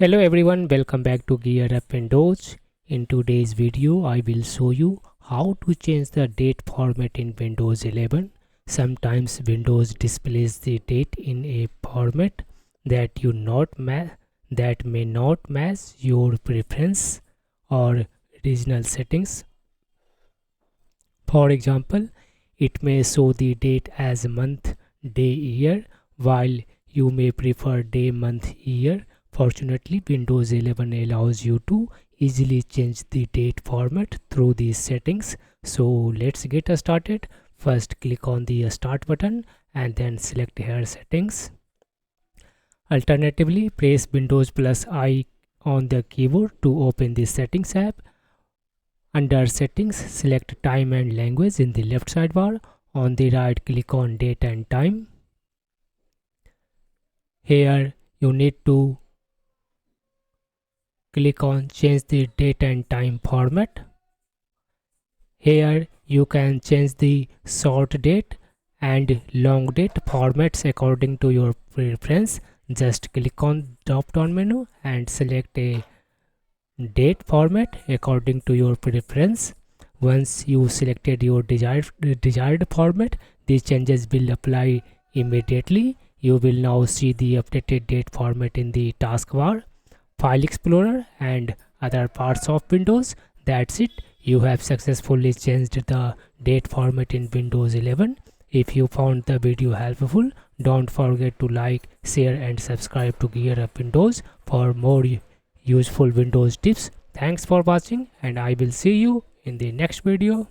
Hello everyone, welcome back to GearUpWindows. In today's video, I will show you how to change the date format in Windows 11. Sometimes Windows displays the date in a format that may not match your preference or original settings. For example, it may show the date as month, day, year, while you may prefer day, month, year. Fortunately, Windows 11 allows you to easily change the date format through these settings. So let's get started. First, click on the Start button and then select here Settings. Alternatively, press Windows plus I on the keyboard to open the Settings app. Under Settings, select Time and Language in the left sidebar. On the right, click on Date and Time. Here, you need to click on Change the Date and Time format. Here, you can change the short date and long date formats according to your preference. Just click on drop down menu and select a date format according to your preference. Once you selected your desired format, these changes will apply immediately. You will now see the updated date format in the taskbar, File Explorer and other parts of Windows. That's it. You have successfully changed the date format in Windows 11. If you found the video helpful, don't forget to like, share and subscribe to GearUpWindows for more useful Windows tips. Thanks for watching and I will see you in the next video.